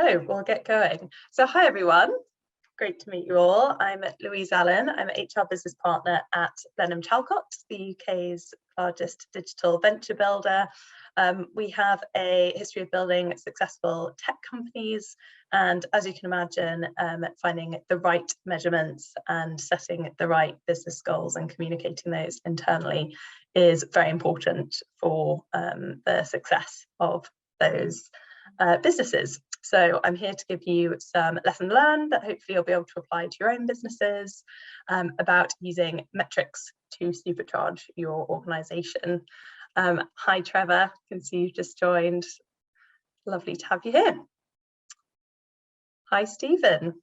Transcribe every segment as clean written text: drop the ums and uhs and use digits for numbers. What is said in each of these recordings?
So we'll get going. So hi everyone, great to meet you all. I'm Louise Allen. I'm an HR business partner at Blenheim Chalcott, the UK's largest digital venture builder. We have a history of building successful tech companies, and as you can imagine, finding the right measurements and setting the right business goals and communicating those internally is very important for the success of those businesses. So I'm here to give you some lesson learned that hopefully you'll be able to apply to your own businesses about using metrics to supercharge your organisation. Hi Trevor, I can see you've just joined. Lovely to have you here. Hi Stephen.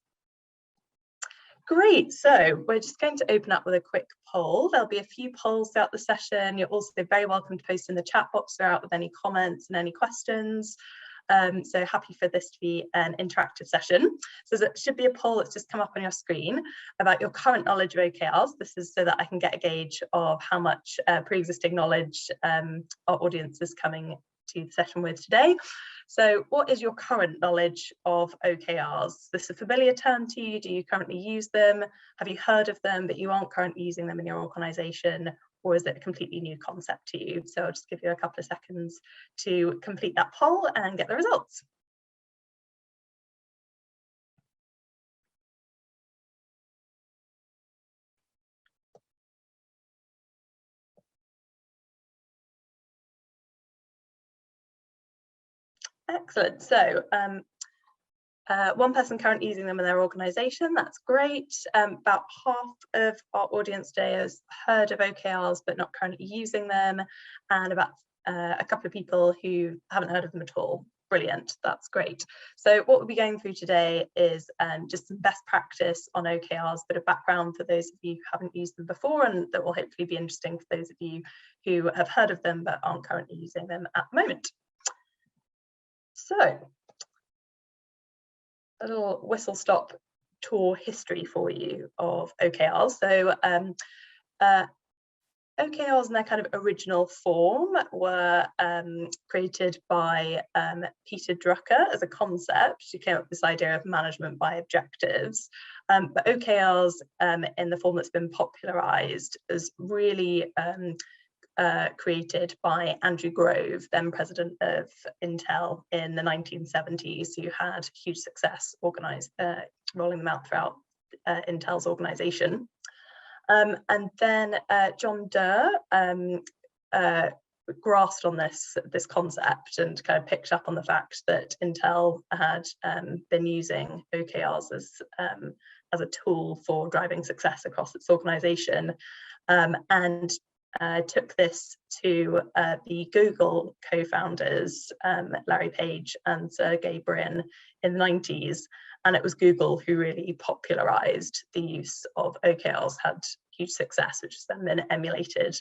Great, so we're just going to open up with a quick poll. There'll be a few polls throughout the session. You're also very welcome to post in the chat box throughout with any comments and any questions. So happy for this to be an interactive session. So there should be a poll that's just come up on your screen about your current knowledge of OKRs. This is so that I can get a gauge of how much pre-existing knowledge our audience is coming to the session with today. So what is your current knowledge of OKRs? Is this a familiar term to you? Do you currently use them? Have you heard of them but you aren't currently using them in your organisation? Or is it a completely new concept to you? So I'll just give you a couple of seconds to complete that poll and get the results. Excellent. So one person currently using them in their organisation, that's great. About half of our audience today has heard of OKRs but not currently using them, and about a couple of people who haven't heard of them at all. Brilliant, that's great. So what we'll be going through today is just some best practice on OKRs, bit of background for those of you who haven't used them before, and that will hopefully be interesting for those of you who have heard of them but aren't currently using them at the moment. So a little whistle-stop tour history for you of OKRs. So OKRs in their kind of original form were created by Peter Drucker as a concept. He came up with this idea of management by objectives. But OKRs in the form that's been popularized is really created by Andrew Grove, then president of Intel in the 1970s, who had huge success rolling them out throughout Intel's organization. And then John Durr grasped on this concept and kind of picked up on the fact that Intel had been using OKRs as a tool for driving success across its organization, and took this to the Google co-founders, Larry Page and Sergey Brin, in the 90s. And it was Google who really popularized the use of OKRs, had huge success, which has then been emulated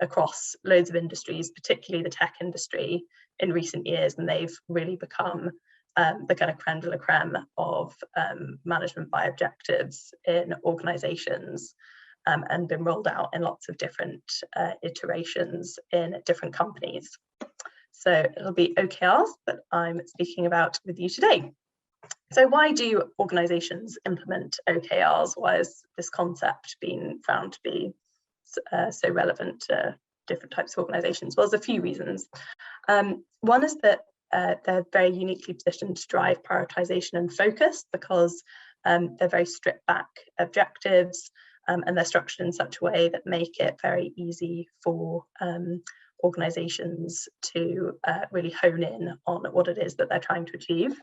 across loads of industries, particularly the tech industry in recent years. And they've really become the kind of creme de la creme of management by objectives in organizations. And been rolled out in lots of different iterations in different companies. So it'll be OKRs that I'm speaking about with you today. So why do organizations implement OKRs? Why has this concept been found to be so relevant to different types of organizations? Well, there's a few reasons. One is that they're very uniquely positioned to drive prioritization and focus, because they're very stripped back objectives, and they're structured in such a way that make it very easy for organizations to really hone in on what it is that they're trying to achieve.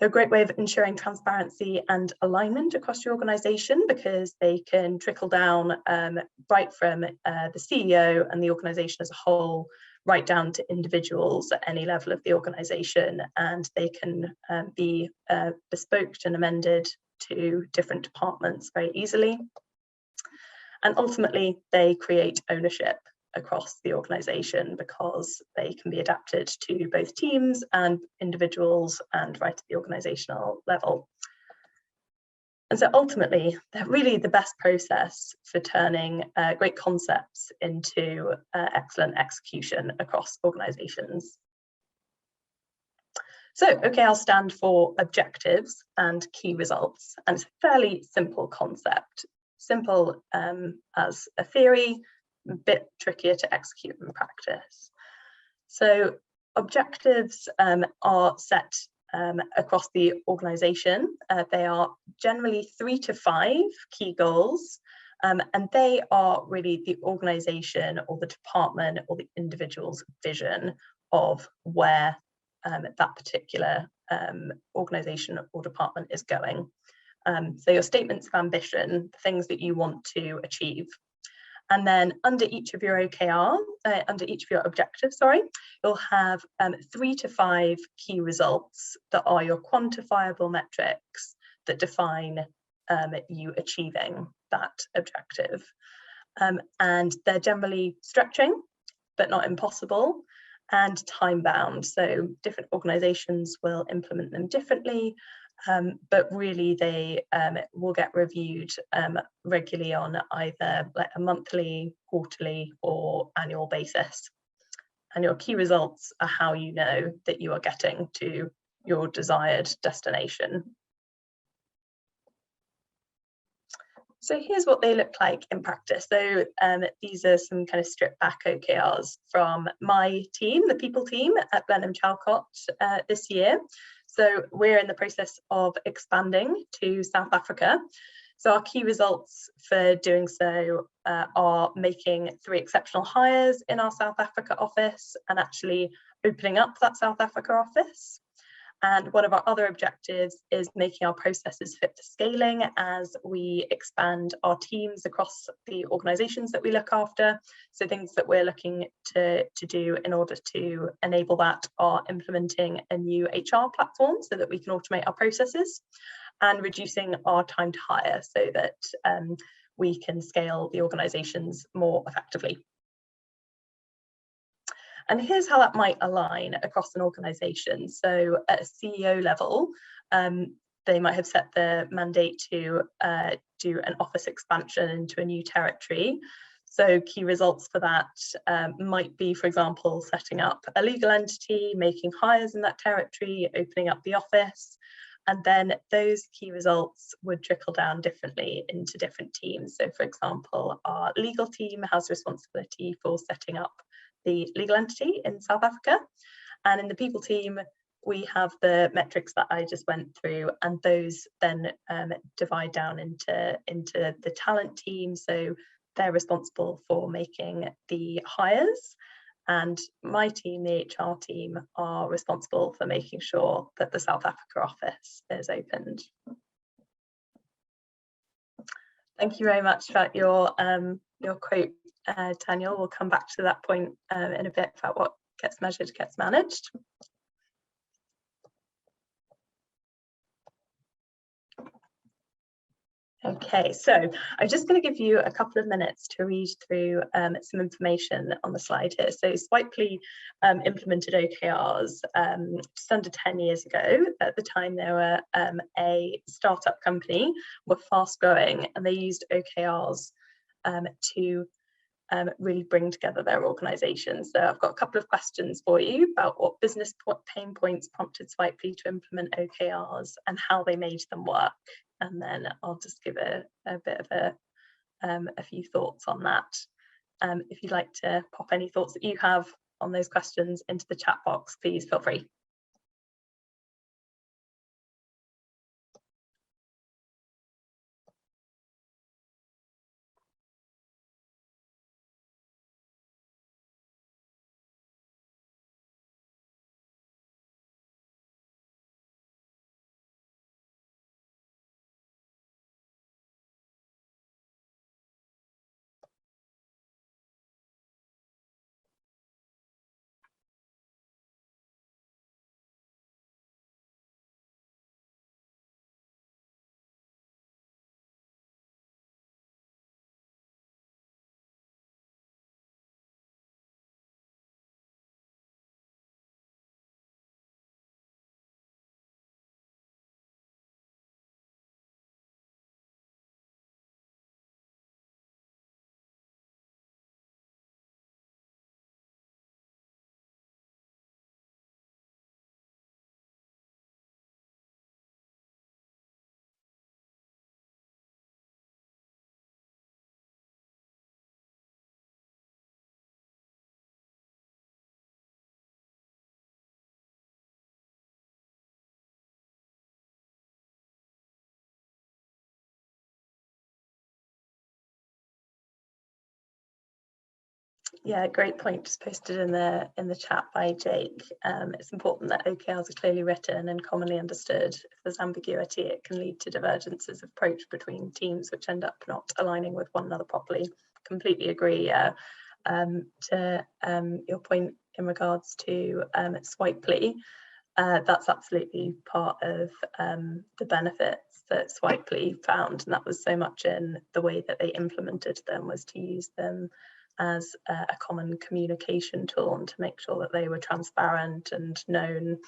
They're a great way of ensuring transparency and alignment across your organization, because they can trickle down right from the CEO and the organization as a whole, right down to individuals at any level of the organization, and they can be bespoked and amended to different departments very easily. And ultimately, they create ownership across the organization, because they can be adapted to both teams and individuals and right at the organizational level. And so ultimately, they're really the best process for turning great concepts into excellent execution across organizations. So OKRs stand for objectives and key results, and it's a fairly simple concept. Simple as a theory, a bit trickier to execute in practice. So objectives are set across the organisation. They are generally 3 to 5 key goals, and they are really the organisation or the department or the individual's vision of where that particular organisation or department is going. So your statements of ambition, the things that you want to achieve. And then under each of your OKR, under each of your objectives, you'll have 3 to 5 key results that are your quantifiable metrics that define you achieving that objective. And they're generally stretching, but not impossible, and time bound. So different organizations will implement them differently, but really they will get reviewed regularly on either like a monthly, quarterly, or annual basis. And your key results are how you know that you are getting to your desired destination. So here's what they look like in practice. So these are some kind of stripped back OKRs from my team, the people team at Blenheim Chalcott this year. So we're in the process of expanding to South Africa. So our key results for doing so are making 3 exceptional hires in our South Africa office and actually opening up that South Africa office. And one of our other objectives is making our processes fit for scaling as we expand our teams across the organisations that we look after. So things that we're looking to do in order to enable that are implementing a new HR platform so that we can automate our processes, and reducing our time to hire so that we can scale the organisations more effectively. And here's how that might align across an organisation. So at a CEO level, they might have set the mandate to do an office expansion into a new territory. So key results for that might be, for example, setting up a legal entity, making hires in that territory, opening up the office. And then those key results would trickle down differently into different teams. So for example, our legal team has responsibility for setting up the legal entity in South Africa. And in the people team, we have the metrics that I just went through, and those then divide down into the talent team. So they're responsible for making the hires, and my team, the HR team, are responsible for making sure that the South Africa office is opened. Thank you very much for your quote, Daniel. We'll come back to that point in a bit about what gets measured gets managed. Okay, so I'm just going to give you a couple of minutes to read through some information on the slide here. So Swipely implemented OKRs just under 10 years ago. At the time, they were a startup company, were fast growing, and they used OKRs to really bring together their organisation. So I've got a couple of questions for you about what business pain points prompted Swipely to implement OKRs and how they made them work. And then I'll just give a bit of a few thoughts on that. If you'd like to pop any thoughts that you have on those questions into the chat box, please feel free. Yeah, great point. Just posted in the chat by Jake. It's important that OKRs are clearly written and commonly understood. If there's ambiguity, it can lead to divergences of approach between teams, which end up not aligning with one another properly. Completely agree. Yeah. To your point in regards to Swipely, that's absolutely part of the benefits that Swipely found, and that was so much in the way that they implemented them, was to use them as a common communication tool and to make sure that they were transparent and known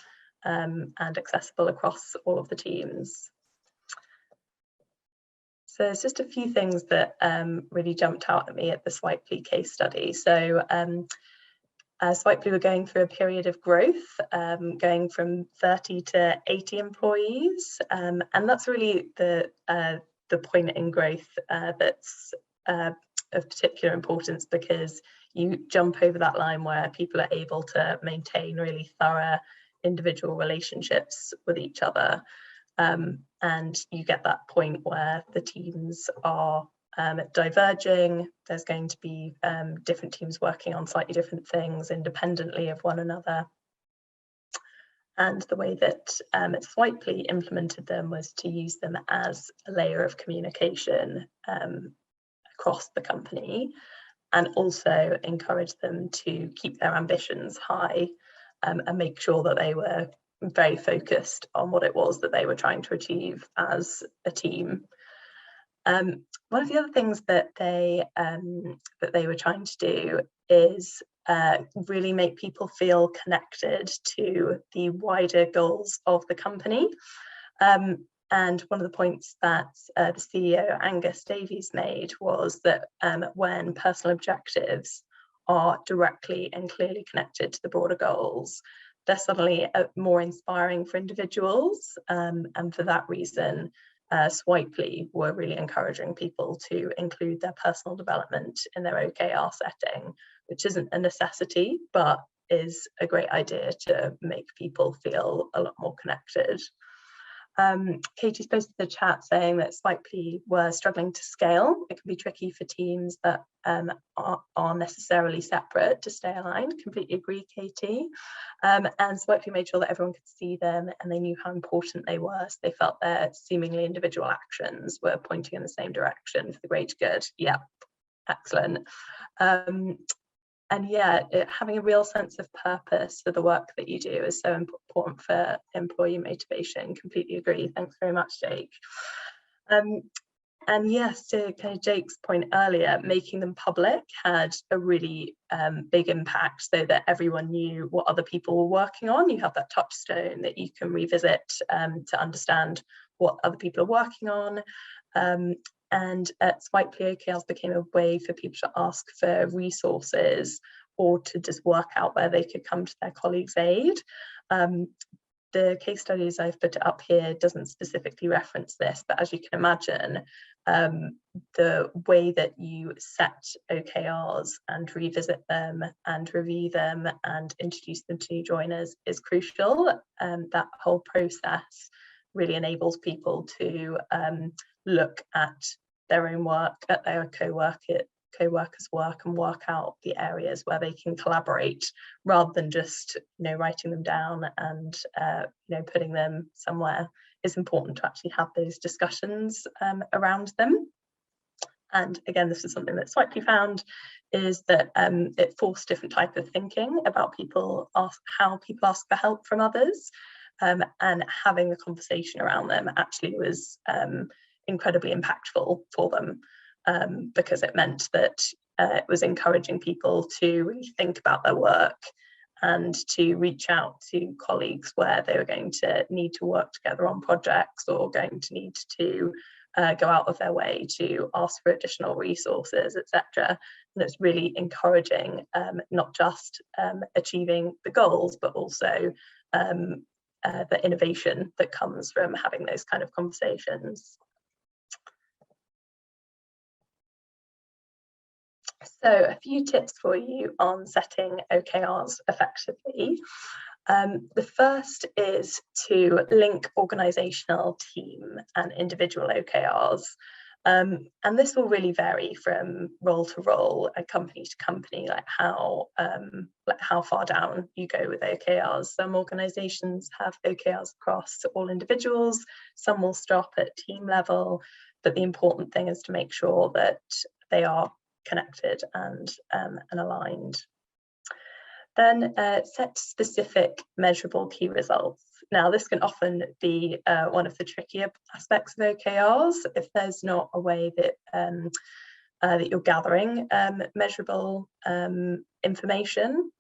and accessible across all of the teams. So there's just a few things that really jumped out at me at the Swipely case study. So Swipely were going through a period of growth, going from 30 to 80 employees, and that's really the point in growth that's of particular importance, because you jump over that line where people are able to maintain really thorough individual relationships with each other, and you get that point where the teams are diverging. There's going to be different teams working on slightly different things independently of one another. And the way that Swipely implemented them was to use them as a layer of communication across the company, and also encourage them to keep their ambitions high and make sure that they were very focused on what it was that they were trying to achieve as a team. One of the other things that they were trying to do is really make people feel connected to the wider goals of the company. And one of the points that the CEO, Angus Davies, made was that when personal objectives are directly and clearly connected to the broader goals, they're suddenly more inspiring for individuals. And for that reason, Swipely were really encouraging people to include their personal development in their OKR setting, which isn't a necessity, but is a great idea to make people feel a lot more connected. Katie's posted the chat saying that Swipely were struggling to scale. It can be tricky for teams that are necessarily separate to stay aligned. Completely agree, Katie. And Swipely made sure that everyone could see them and they knew how important they were, so they felt their seemingly individual actions were pointing in the same direction for the greater good. Yeah, excellent. And yeah, having a real sense of purpose for the work that you do is so important for employee motivation. Completely agree. Thanks very much, Jake. And yes, to kind of Jake's point earlier, making them public had a really big impact, so that everyone knew what other people were working on. You have that touchstone that you can revisit to understand what other people are working on. And at Swipely, OKRs became a way for people to ask for resources or to just work out where they could come to their colleagues' aid. The case studies I've put up here doesn't specifically reference this, but as you can imagine, the way that you set OKRs and revisit them and review them and introduce them to new joiners is crucial. That whole process really enables people to look at their own work, at their co-workers' work, and work out the areas where they can collaborate, rather than just writing them down and putting them somewhere. It's important to actually have those discussions around them. And again, this is something that Swipely found, is that it forced different type of thinking about how people ask for help from others, and having the conversation around them actually was incredibly impactful for them, because it meant that it was encouraging people to really think about their work and to reach out to colleagues where they were going to need to work together on projects, or going to need to go out of their way to ask for additional resources, etc. And it's really encouraging not just achieving the goals, but also the innovation that comes from having those kind of conversations. So a few tips for you on setting OKRs effectively. The first is to link organisational, team and individual OKRs. And this will really vary from role to role and company to company, like how far down you go with OKRs. Some organizations have OKRs across all individuals, some will stop at team level, but the important thing is to make sure that they are connected and aligned. Then set specific measurable key results. Now, this can often be one of the trickier aspects of OKRs if there's not a way that that you're gathering measurable information.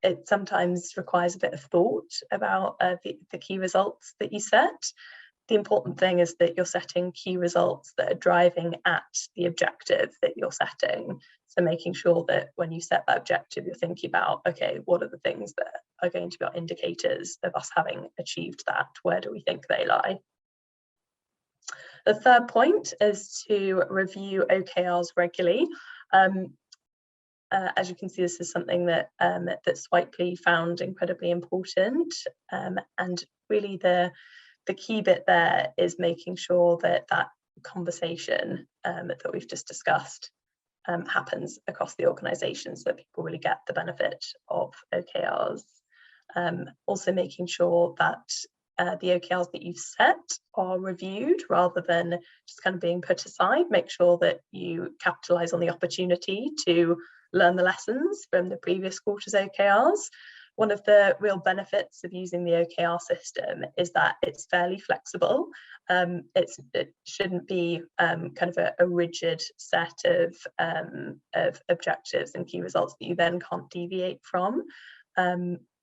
It sometimes requires a bit of thought about the key results that you set. The important thing is that you're setting key results that are driving at the objective that you're setting. So making sure that when you set that objective, you're thinking about, okay, what are the things that are going to be our indicators of us having achieved that? Where do we think they lie? The third point is to review OKRs regularly. As you can see, this is something that that Swipely found incredibly important, and really the key bit there is making sure that that conversation that we've just discussed happens across the organisation, so that people really get the benefit of OKRs. Also making sure that the OKRs that you've set are reviewed rather than just kind of being put aside. Make sure that you capitalise on the opportunity to learn the lessons from the previous quarter's OKRs. One of the real benefits of using the OKR system is that it's fairly flexible. It shouldn't be kind of a rigid set of objectives and key results that you then can't deviate from.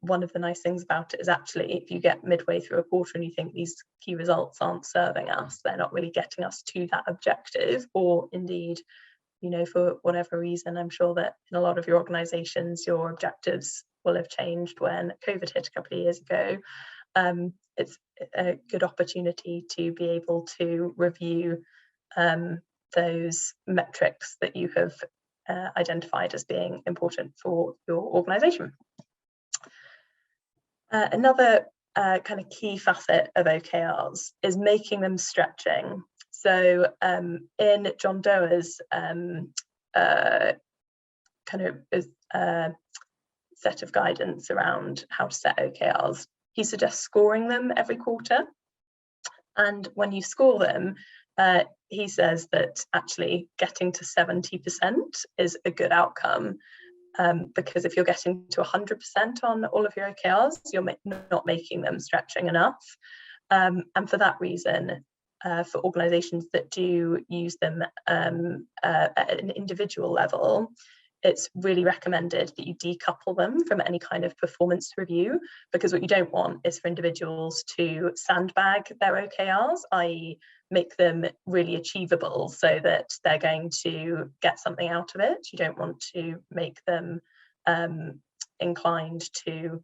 One of the nice things about it is actually if you get midway through a quarter and you think these key results aren't serving us, they're not really getting us to that objective, or indeed, you know, for whatever reason, I'm sure that in a lot of your organisations, your objectives will have changed when COVID hit a couple of years ago. It's a good opportunity to be able to review those metrics that you have identified as being important for your organisation. Another kind of key facet of OKRs is making them stretching. So in John Doerr's kind of set of guidance around how to set OKRs, he suggests scoring them every quarter. And when you score them, he says that actually getting to 70% is a good outcome, because if you're getting to 100% on all of your OKRs, you're not making them stretching enough. And for that reason, for organisations that do use them at an individual level, it's really recommended that you decouple them from any kind of performance review, because what you don't want is for individuals to sandbag their OKRs, i.e. make them really achievable so that they're going to get something out of it. You don't want to make them inclined to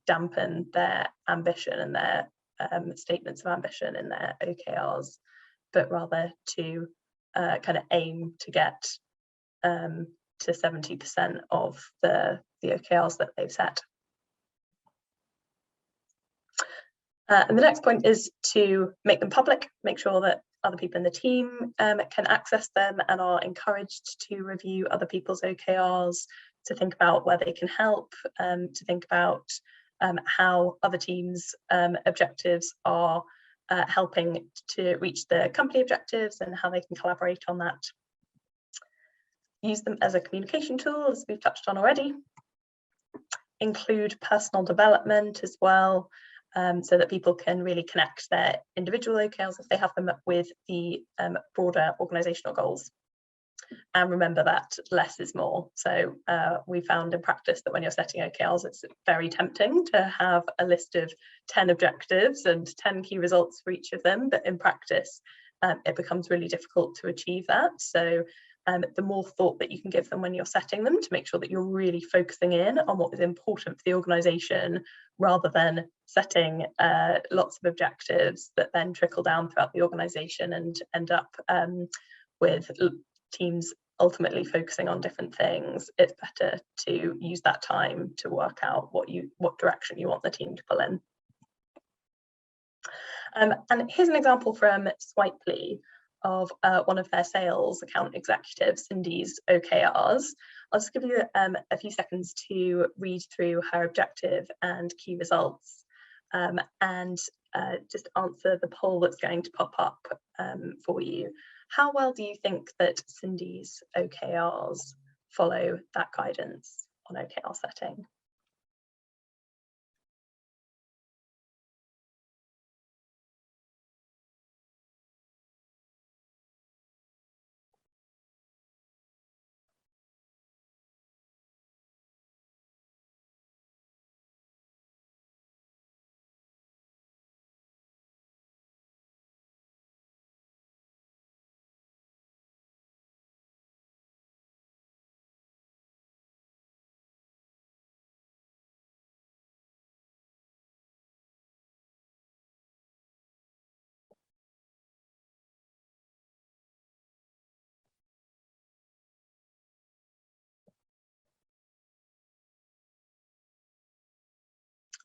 dampen their ambition and their statements of ambition in their OKRs, but rather to kind of aim to get to 70% of the OKRs that they've set. And the next point is to make them public, make sure that other people in the team can access them and are encouraged to review other people's OKRs, to think about where they can help, to think about how other teams' objectives are helping to reach the company objectives and how they can collaborate on that. Use them as a communication tool, as we've touched on already. Include personal development as well, so that people can really connect their individual OKRs if they have them with the broader organisational goals. And remember that less is more. So we found in practice that when you're setting OKRs, it's very tempting to have a list of 10 objectives and 10 key results for each of them, but in practice it becomes really difficult to achieve that. So the more thought that you can give them when you're setting them, to make sure that you're really focusing in on what is important for the organisation, rather than setting lots of objectives that then trickle down throughout the organisation and end up with teams ultimately focusing on different things. It's better to use that time to work out what direction you want the team to pull in. And here's an example from Swipely of one of their sales account executives, Cindy's OKRs. I'll just give you a few seconds to read through her objective and key results, and just answer the poll that's going to pop up for you. How well do you think that Cindy's OKRs follow that guidance on OKR setting?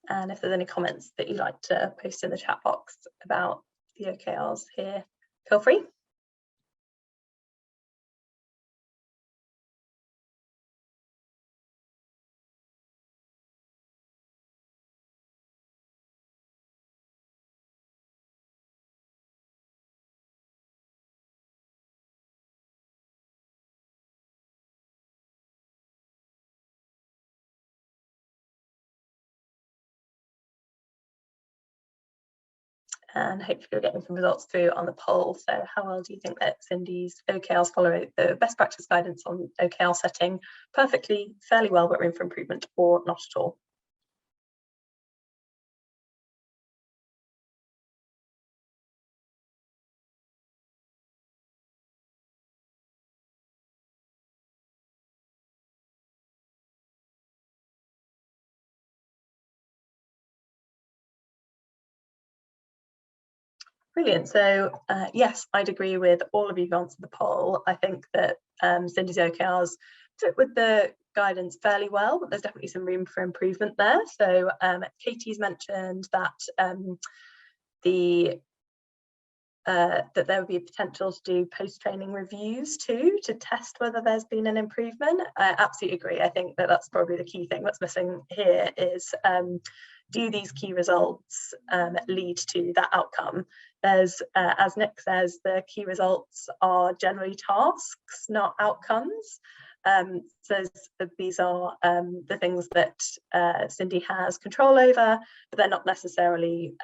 And if there's any comments that you'd like to post in the chat box about the OKRs here, feel free. And hopefully you're getting some results through on the poll. So how well do you think that Cindy's OKRs follow the best practice guidance on OKR setting? Perfectly, fairly well, but room for improvement, or not at all? Brilliant. So yes, I'd agree with all of you who've answered the poll. I think that Cindy's OKRs fit with the guidance fairly well, but there's definitely some room for improvement there. So Katie's mentioned that that there would be a potential to do post-training reviews too, to test whether there's been an improvement. I absolutely agree. I think that that's probably the key thing that's missing here is, do these key results lead to that outcome? There's, as Nick says, the key results are generally tasks, not outcomes. So these are the things that Cindy has control over, but they're not necessarily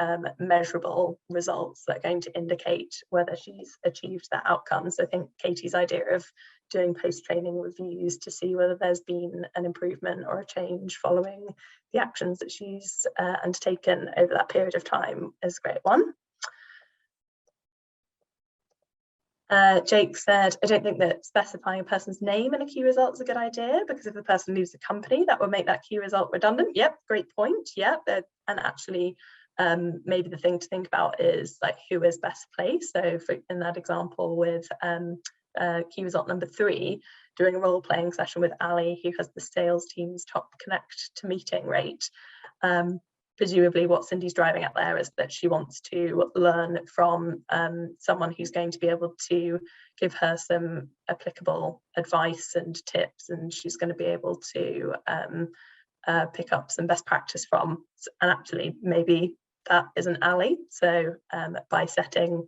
measurable results that are going to indicate whether she's achieved that outcome. So I think Katie's idea of doing post-training reviews to see whether there's been an improvement or a change following the actions that she's undertaken over that period of time is a great one. Jake said, I don't think that specifying a person's name in a key result is a good idea, because if the person leaves the company, that would make that key result redundant. Yep, great point. Yep, and actually, maybe the thing to think about is like who is best placed. So in that example with key result number 3, doing a role-playing session with Ali, who has the sales team's top connect to meeting rate. Presumably what Cindy's driving at there is that she wants to learn from someone who's going to be able to give her some applicable advice and tips, and she's going to be able to pick up some best practice from. And actually maybe that isn't Ali. So by setting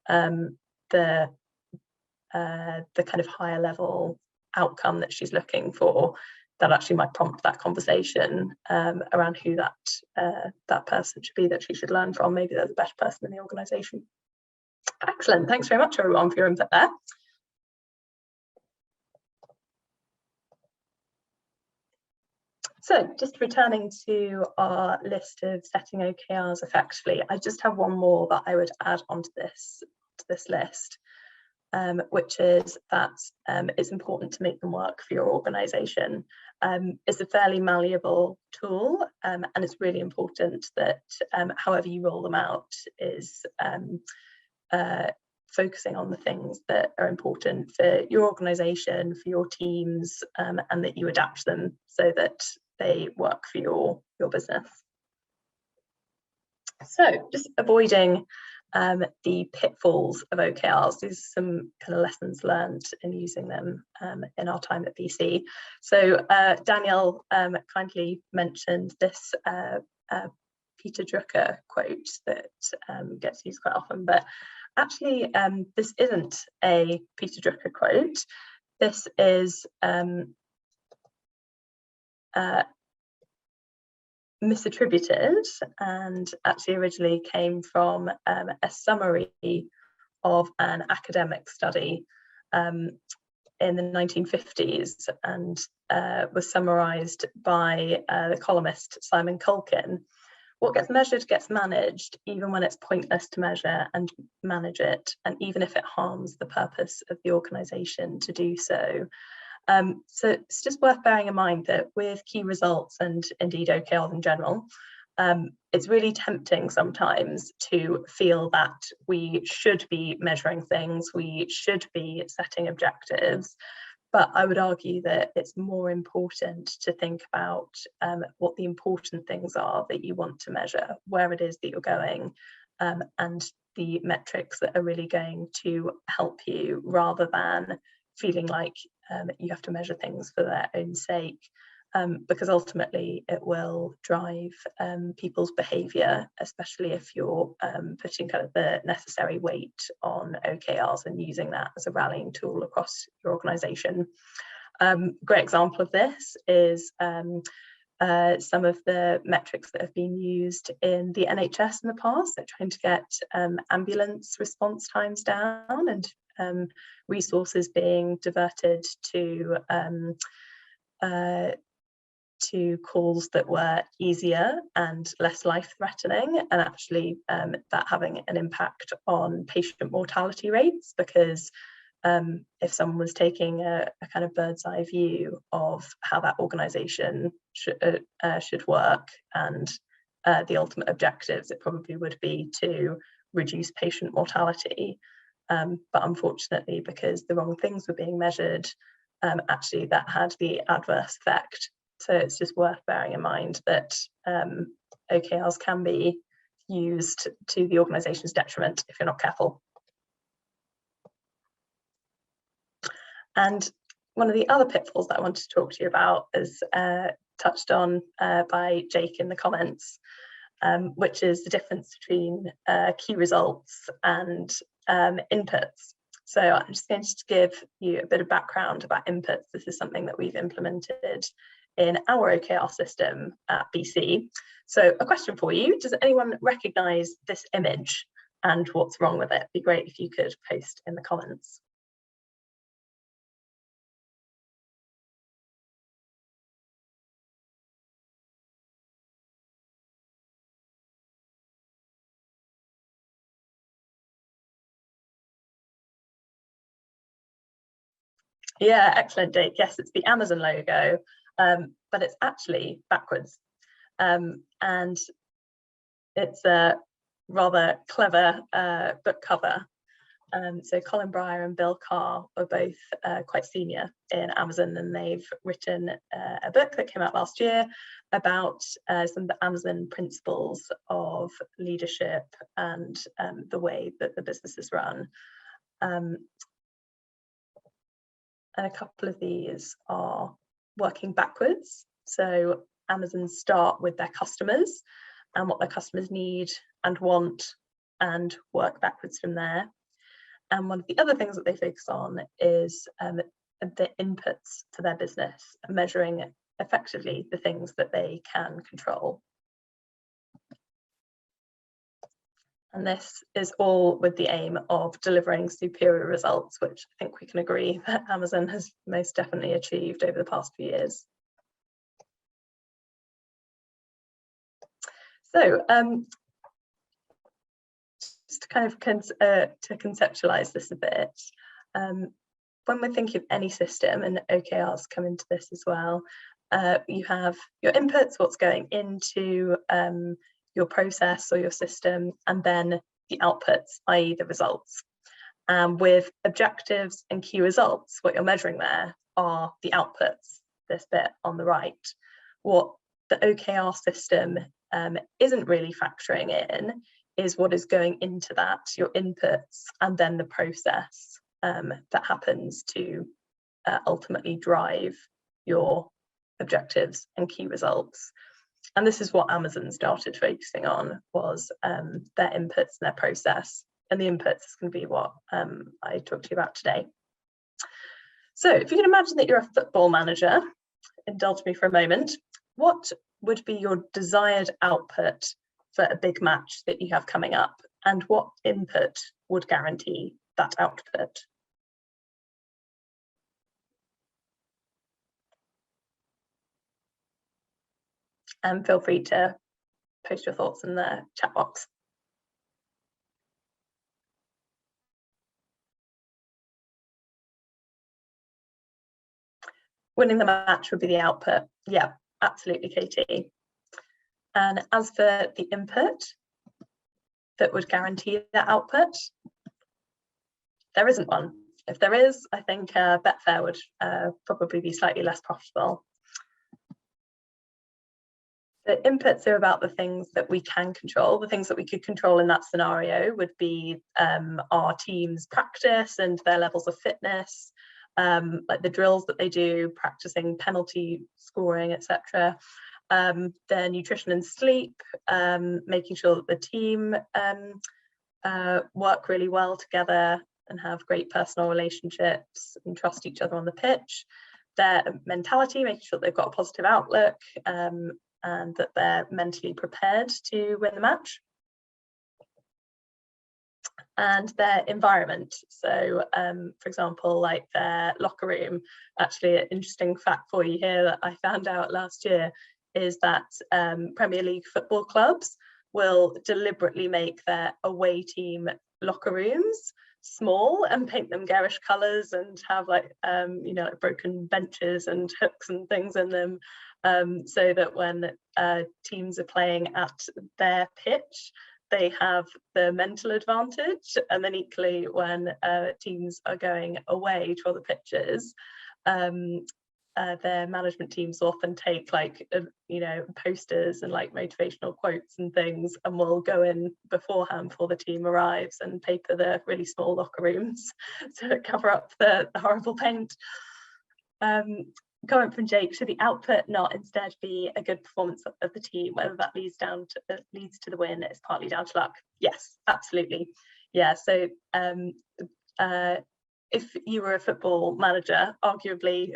the kind of higher level outcome that she's looking for, that actually might prompt that conversation around who that person should be that she should learn from. Maybe there's a better person in the organisation. Excellent. Thanks very much, everyone, for your input there. So just returning to our list of setting OKRs effectively, I just have one more that I would add onto this list. Which is that it's important to make them work for your organisation. It's a fairly malleable tool, and it's really important that however you roll them out is focusing on the things that are important for your organisation, for your teams, and that you adapt them so that they work for your business. So just avoiding the pitfalls of OKRs. These are some kind of lessons learned in using them in our time at BC. So Danielle kindly mentioned this Peter Drucker quote that gets used quite often, but actually this isn't a Peter Drucker quote. This is misattributed, and actually originally came from a summary of an academic study in the 1950s, and was summarized by the columnist Simon Culkin. What gets measured gets managed, even when it's pointless to measure and manage it, and even if it harms the purpose of the organization to do so. So it's just worth bearing in mind that with key results, and indeed OKRs in general, it's really tempting sometimes to feel that we should be measuring things, we should be setting objectives, but I would argue that it's more important to think about what the important things are that you want to measure, where it is that you're going, and the metrics that are really going to help you, rather than feeling like you have to measure things for their own sake, because ultimately it will drive people's behaviour, especially if you're putting kind of the necessary weight on OKRs and using that as a rallying tool across your organisation. Great example of this is some of the metrics that have been used in the NHS in the past. They're trying to get ambulance response times down, and resources being diverted to calls that were easier and less life-threatening, and actually that having an impact on patient mortality rates, because if someone was taking a kind of bird's eye view of how that organisation should work and the ultimate objectives, it probably would be to reduce patient mortality. But unfortunately, because the wrong things were being measured, actually that had the adverse effect. So it's just worth bearing in mind that OKRs can be used to the organisation's detriment if you're not careful. And one of the other pitfalls that I wanted to talk to you about is touched on by Jake in the comments, which is the difference between key results and inputs. So I'm just going to give you a bit of background about inputs. This is something that we've implemented in our OKR system at BC. So a question for you: does anyone recognise this image and what's wrong with it? It'd be great if you could post in the comments. Yeah, excellent, Jake. Yes, it's the Amazon logo, but it's actually backwards. And it's a rather clever book cover. So Colin Breyer and Bill Carr are both quite senior in Amazon, and they've written a book that came out last year about some of the Amazon principles of leadership and the way that the business is run. And a couple of these are working backwards. So Amazon start with their customers and what their customers need and want, and work backwards from there. And one of the other things that they focus on is the inputs for their business, measuring effectively the things that they can control. And this is all with the aim of delivering superior results, which I think we can agree that Amazon has most definitely achieved over the past few years. So just to kind of to conceptualize this a bit, when we're thinking of any system, and OKRs come into this as well, you have your inputs, what's going into your process or your system, and then the outputs, i.e. the results. With objectives and key results, what you're measuring there are the outputs, this bit on the right. What the OKR system isn't really factoring in is what is going into that, your inputs, and then the process that happens to ultimately drive your objectives and key results. And this is what Amazon started focusing on, was their inputs and their process. And the inputs is going to be what I talked to you about today. So if you can imagine that you're a football manager, indulge me for a moment, what would be your desired output for a big match that you have coming up? And what input would guarantee that output? And feel free to post your thoughts in the chat box. Winning the match would be the output. Yeah, absolutely, Katie. And as for the input that would guarantee that output, there isn't one. If there is, I think Betfair would probably be slightly less profitable. The inputs are about the things that we can control. The things that we could control in that scenario would be our team's practice and their levels of fitness, like the drills that they do, practicing penalty scoring, etc. Their nutrition and sleep, making sure that the team work really well together and have great personal relationships and trust each other on the pitch. Their mentality, making sure they've got a positive outlook, and that they're mentally prepared to win the match. And their environment. So, for example, like their locker room. Actually, an interesting fact for you here that I found out last year is that Premier League football clubs will deliberately make their away team locker rooms small and paint them garish colours and have like like broken benches and hooks and things in them, so that when teams are playing at their pitch, they have the mental advantage. And then equally when teams are going away to other pitches, their management teams often take like posters and like motivational quotes and things, and will go in beforehand before the team arrives and paper the really small locker rooms to cover up the horrible paint. Comment from Jake, should the output not instead be a good performance of the team? Whether that leads to the win is partly down to luck. Yes, absolutely. Yeah, so if you were a football manager, arguably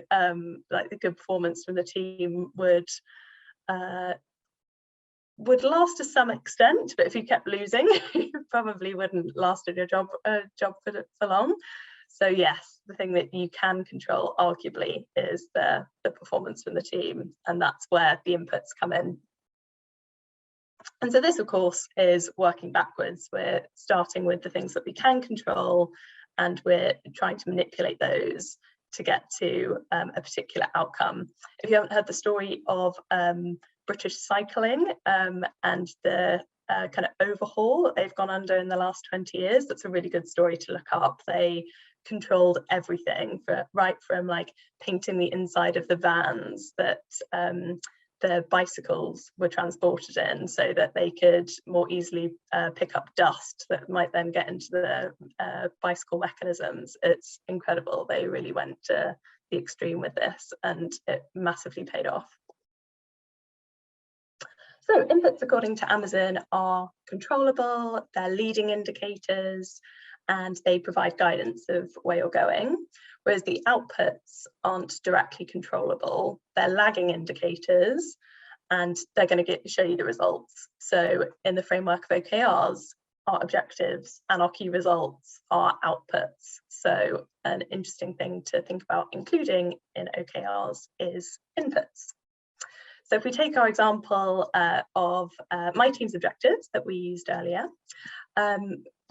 like the good performance from the team would last to some extent, but if you kept losing, you probably wouldn't last in your job for long. So yes, the thing that you can control arguably is the performance from the team, and that's where the inputs come in. And so this, of course, is working backwards. We're starting with the things that we can control, and we're trying to manipulate those to get to a particular outcome. If you haven't heard the story of British cycling and the kind of overhaul that they've gone under in the last 20 years, that's a really good story to look up. They controlled everything, right from like painting the inside of the vans that the bicycles were transported in, so that they could more easily pick up dust that might then get into the bicycle mechanisms. It's incredible. They really went to the extreme with this, and it massively paid off. So inputs, according to Amazon, are controllable, they're leading indicators, and they provide guidance of where you're going, whereas the outputs aren't directly controllable. They're lagging indicators, and they're going to show you the results. So in the framework of OKRs, our objectives and our key results are outputs. So an interesting thing to think about including in OKRs is inputs. So if we take our example of my team's objectives that we used earlier,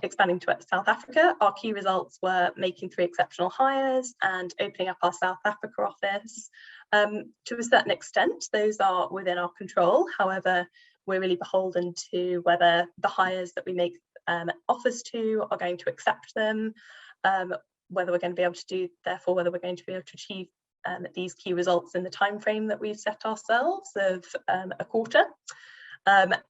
expanding to South Africa, our key results were making 3 exceptional hires and opening up our South Africa office. To a certain extent, those are within our control. However, we're really beholden to whether the hires that we make offers to are going to accept them, whether we're going to be able to do, therefore, whether we're going to be able to achieve these key results in the time frame that we've set ourselves of a quarter.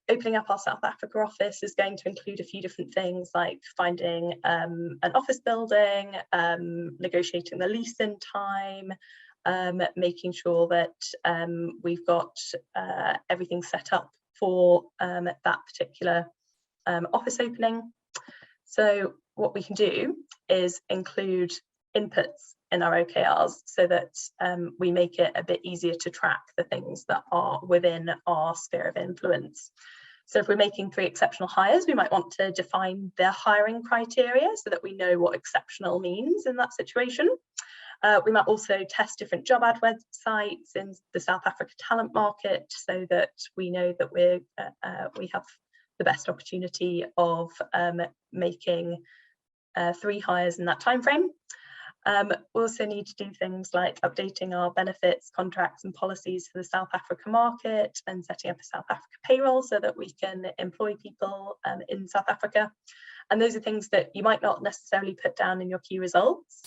Opening up our South Africa office is going to include a few different things, like finding an office building, negotiating the lease in time, making sure that we've got everything set up for that particular office opening. So what we can do is include inputs in our OKRs so that we make it a bit easier to track the things that are within our sphere of influence. So if we're making 3 exceptional hires, we might want to define their hiring criteria so that we know what exceptional means in that situation. We might also test different job ad websites in the South Africa talent market so that we know that we have the best opportunity of making 3 hires in that time frame. We also need to do things like updating our benefits, contracts and policies for the South Africa market and setting up a South Africa payroll so that we can employ people in South Africa. And those are things that you might not necessarily put down in your key results,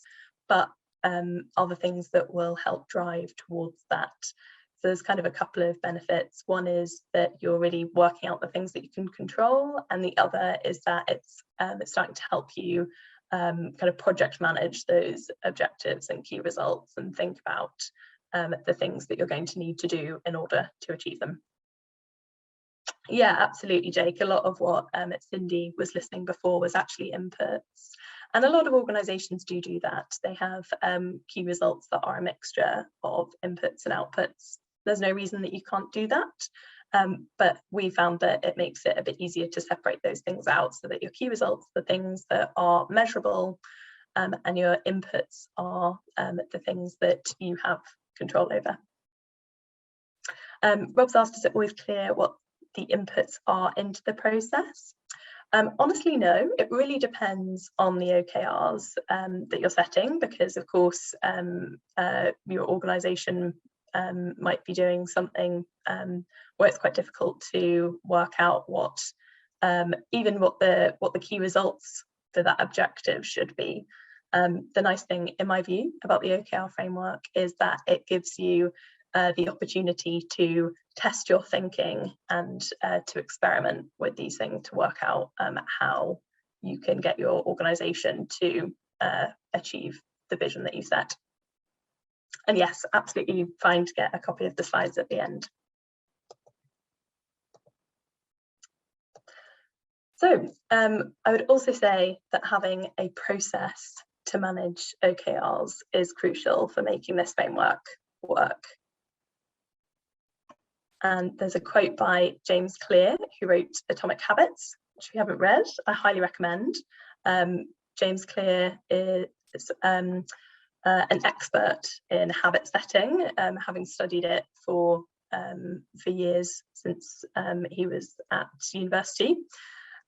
but are the things that will help drive towards that. So there's kind of a couple of benefits. One is that you're really working out the things that you can control, and the other is that it's starting to help you kind of project manage those objectives and key results and think about the things that you're going to need to do in order to achieve them. Yeah, absolutely, Jake. A lot of what Cindy was listening before was actually inputs. And a lot of organisations do that. They have key results that are a mixture of inputs and outputs. There's no reason that you can't do that. But we found that it makes it a bit easier to separate those things out so that your key results, the things that are measurable, and your inputs are the things that you have control over. Rob's asked, is it always clear what the inputs are into the process? Honestly, no, it really depends on the OKRs that you're setting, because of course your organisation might be doing something where it's quite difficult to work out what even what the key results for that objective should be. The nice thing, in my view, about the OKR framework is that it gives you the opportunity to test your thinking and to experiment with these things to work out how you can get your organisation to achieve the vision that you set. And yes, absolutely fine to get a copy of the slides at the end. So I would also say that having a process to manage OKRs is crucial for making this framework work. And there's a quote by James Clear, who wrote Atomic Habits, which if you haven't read, I highly recommend. James Clear is an expert in habit setting, having studied it for years since he was at university.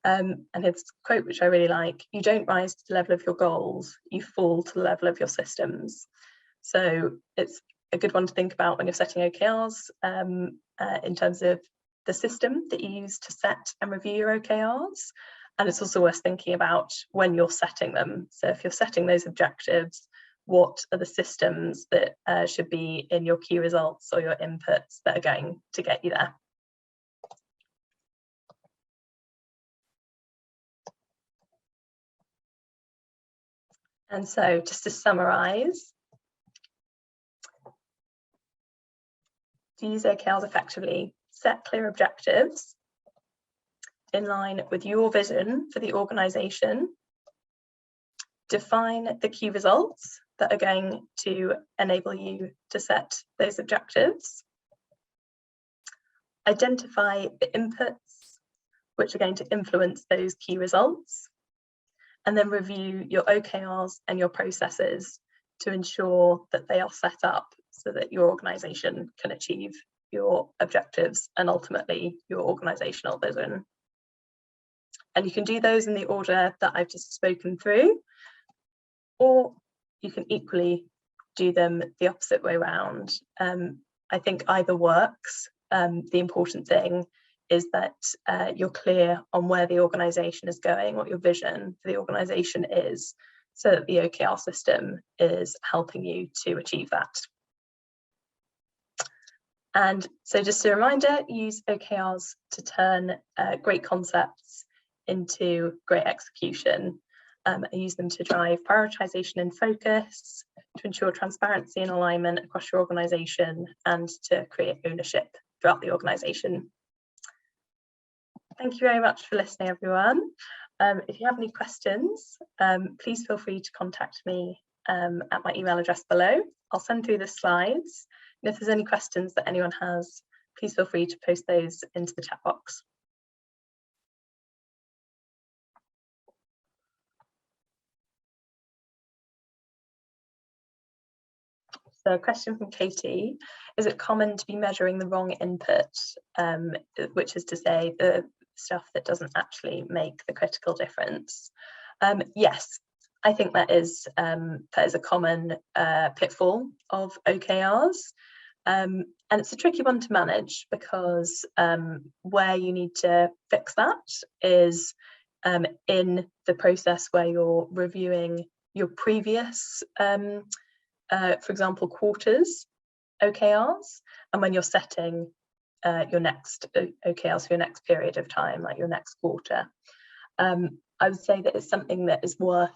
And his quote, which I really like: "You don't rise to the level of your goals, you fall to the level of your systems." So it's a good one to think about when you're setting OKRs in terms of the system that you use to set and review your OKRs. And it's also worth thinking about when you're setting them. So if you're setting those objectives, what are the systems that should be in your key results or your inputs that are going to get you there? And so just to summarise, to use OKRs effectively, set clear objectives in line with your vision for the organisation, define the key results that are going to enable you to set those objectives, identify the inputs which are going to influence those key results, and then review your OKRs and your processes to ensure that they are set up so that your organisation can achieve your objectives and ultimately your organisational vision. And you can do those in the order that I've just spoken through, or you can equally do them the opposite way around. I think either works. The important thing is that you're clear on where the organisation is going, what your vision for the organisation is, so that the OKR system is helping you to achieve that. And so just a reminder, use OKRs to turn great concepts into great execution. And use them to drive prioritization and focus, to ensure transparency and alignment across your organisation, and to create ownership throughout the organisation. Thank you very much for listening, everyone. If you have any questions, please feel free to contact me at my email address below. I'll send through the slides. And if there's any questions that anyone has, please feel free to post those into the chat box. So a question from Katie: is it common to be measuring the wrong input, which is to say the stuff that doesn't actually make the critical difference? Yes, I think that is a common pitfall of OKRs. And it's a tricky one to manage, because where you need to fix that is in the process where you're reviewing your previous, for example, quarters OKRs, and when you're setting your next OKRs for your next period of time, like your next quarter. I would say that it's something that is worth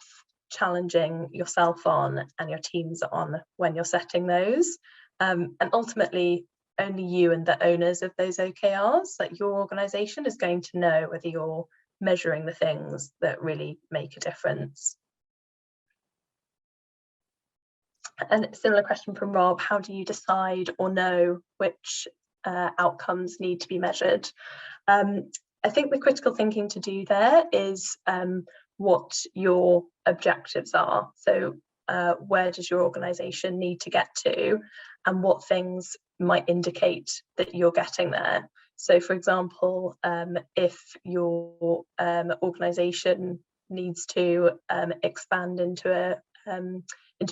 challenging yourself on and your teams on when you're setting those. And ultimately, only you and the owners of those OKRs, like your organisation, is going to know whether you're measuring the things that really make a difference. And a similar question from Rob: how do you decide or know which outcomes need to be measured? I think the critical thing to do there is what your objectives are. So where does your organisation need to get to, and what things might indicate that you're getting there? So, for example, if your organisation needs to expand into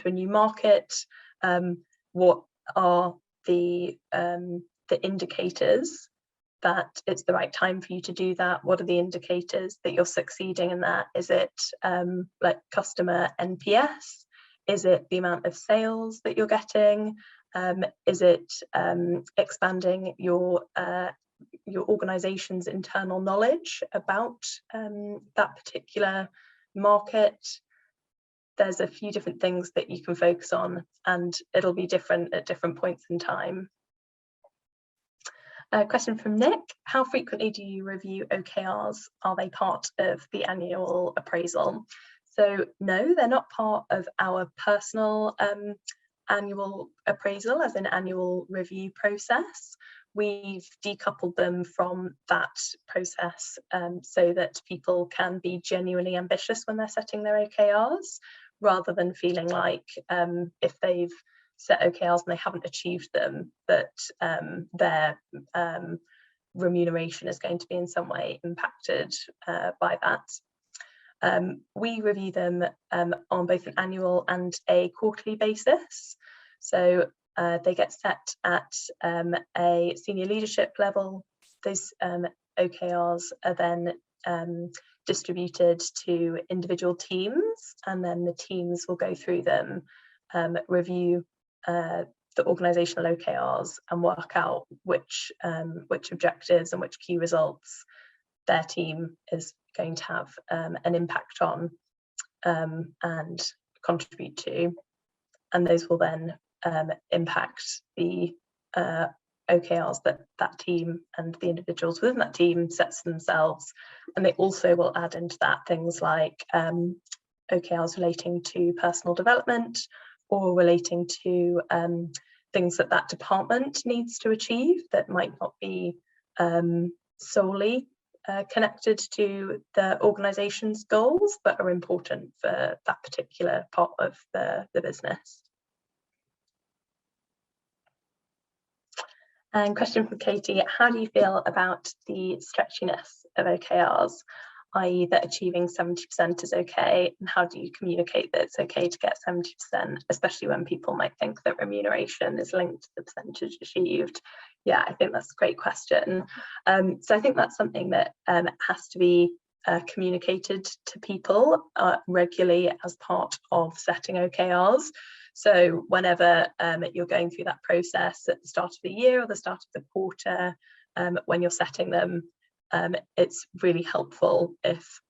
a new market, what are the indicators that it's the right time for you to do that? What are the indicators that you're succeeding in that? Is it like customer NPS? Is it the amount of sales that you're getting? Is it expanding your organization's internal knowledge about that particular market? There's a few different things that you can focus on, and it'll be different at different points in time. A question from Nick: how frequently do you review OKRs? Are they part of the annual appraisal? So no, they're not part of our personal annual appraisal, as an annual review process. We've decoupled them from that process so that people can be genuinely ambitious when they're setting their OKRs, rather than feeling like if they've set OKRs and they haven't achieved them, that their remuneration is going to be in some way impacted by that. We review them on both an annual and a quarterly basis. So they get set at a senior leadership level. Those OKRs are then distributed to individual teams, and then the teams will go through them, review the organisational OKRs, and work out which objectives and which key results their team is going to have an impact on and contribute to, and those will then impact the OKRs that team and the individuals within that team sets themselves. And they also will add into that things like OKRs relating to personal development, or relating to things that department needs to achieve that might not be solely connected to the organisation's goals, but are important for that particular part of the business. And question from Katie: how do you feel about the stretchiness of OKRs, i.e. that achieving 70% is okay, and how do you communicate that it's okay to get 70%, especially when people might think that remuneration is linked to the percentage achieved? Yeah, I think that's a great question. So I think that's something that has to be communicated to people regularly as part of setting OKRs. So whenever you're going through that process at the start of the year or the start of the quarter, when you're setting them, it's really helpful if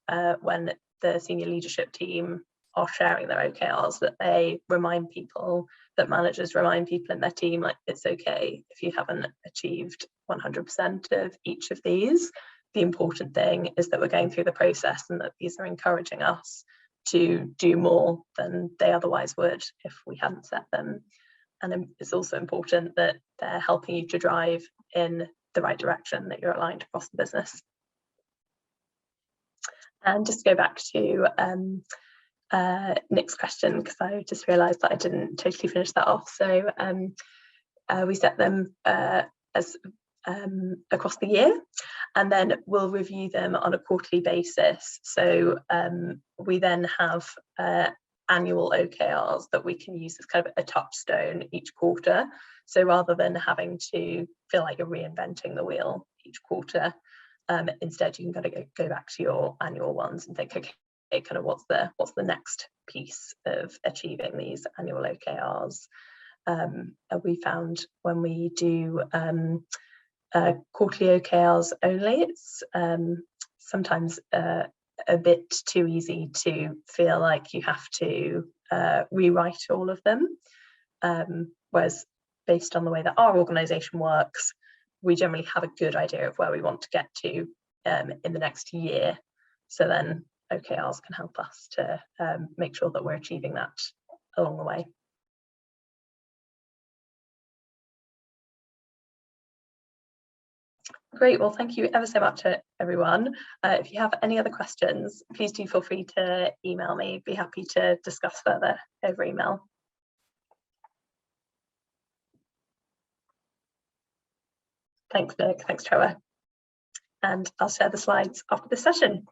when the senior leadership team are sharing their OKRs, that they remind people, that managers remind people in their team, like, it's okay if you haven't achieved 100% of each of these. The important thing is that we're going through the process and that these are encouraging us to do more than they otherwise would if we hadn't set them. And it's also important that they're helping you to drive in the right direction, that you're aligned across the business. And just to go back to Nick's question, because I just realised that I didn't totally finish that off. So we set them as across the year, and then we'll review them on a quarterly basis. So we then have annual OKRs that we can use as kind of a touchstone each quarter. So rather than having to feel like you're reinventing the wheel each quarter, instead you can kind of go back to your annual ones and think, okay, kind of what's the next piece of achieving these annual OKRs. We found when we do quarterly OKRs only, it's sometimes a bit too easy to feel like you have to rewrite all of them, whereas based on the way that our organisation works, we generally have a good idea of where we want to get to in the next year. So then OKRs can help us to make sure that we're achieving that along the way. Great, well, thank you ever so much, everyone. If you have any other questions, please do feel free to email me. Be happy to discuss further over email. Thanks, Nick. Thanks, Trevor. And I'll share the slides after this session.